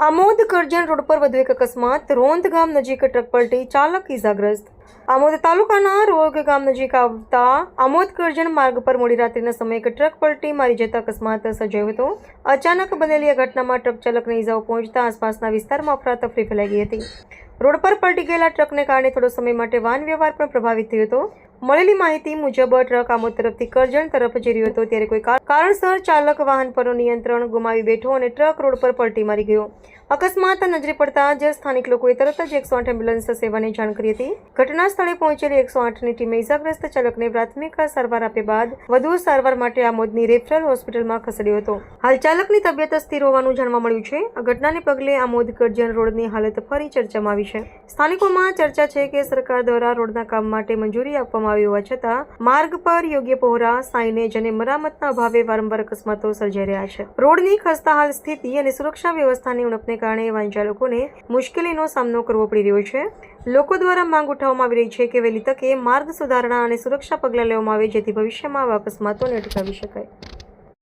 Amod Karjan road પર વધુ એક અકસ્માત. રોંધ ગામ નજીક ટ્રક પલટી, ચાલક ઇજાગ્રસ્ત. આમોદ તાલુકાના રોગ ગામ નજીક આવતા આમોદ કરજણ માર્ગ પર મોડી રાત્રિના સમયે એક ટ્રક પલટી મારી જતા અકસ્માત સર્જાયો હતો. અચાનક બનેલી આ ઘટનામાં ટ્રક ચાલકને ઇજાઓ પહોંચતા આસપાસના વિસ્તારમાં અફરાતફરી ફેલાઈ ગઈ હતી. રોડ પર પલટી ગયેલા ટ્રકને કારણે થોડો સમય માટે વાહન વ્યવહાર પણ પ્રભાવિત થયો હતો. મળેલી માહિતી મુજબ ટ્રક આમોદ તરફથી કરજણ તરફ જઈ રહ્યો હતો ત્યારે કોઈ કારણસર ચાલક વાહન પરનું નિયંત્રણ ગુમાવી બેઠો અને ટ્રક રોડ પર પલટી મારી ગયો. અકસ્માત નજરે પડતા જ સ્થાનિક લોકોએ તરત જ 108 એમ્બ્યુલન્સ સેવાની જાણ કરી હતી. ઘટના સ્થળે પહોંચેલી 108ની ટીમે ઇજાગ્રસ્ત ચાલકને પ્રાથમિક સારવાર આપ્યા બાદ વધુ સારવાર માટે આમોદની રેફરલ હોસ્પિટલમાં ખસેડ્યો હતો. હાલ ચાલકની તબિયત સ્થિર હોવાનું જાણવા મળ્યું છે. આ ઘટનાને પગલે આમોદ કરજણ રોડની હાલત ફરી ચર્ચામાં આવી છે. સ્થાનિકોમાં ચર્ચા છે કે સરકાર દ્વારા રોડના કામ માટે મંજૂરી આપવામાં આવી હોવા છતાં માર્ગ પર યોગ્ય પહોરા, સાઇનેજ અને મરામતના અભાવે વારંવાર અકસ્માતો સર્જાઈ રહ્યા છે. રોડની ખસ્તાહાલ સ્થિતિ અને સુરક્ષા વ્યવસ્થાની ઉણપને કારણે વાહન ચાલકોને મુશ્કેલીનો સામનો કરવો પડી રહ્યો છે. લોકો દ્વારા માંગ ઉઠાવવામાં આવી રહી છે કે વહેલી તકે માર્ગ સુધારણા અને સુરક્ષા પગલાં લેવામાં આવે જેથી ભવિષ્યમાં આવા અકસ્માતોને અટકાવી શકાય.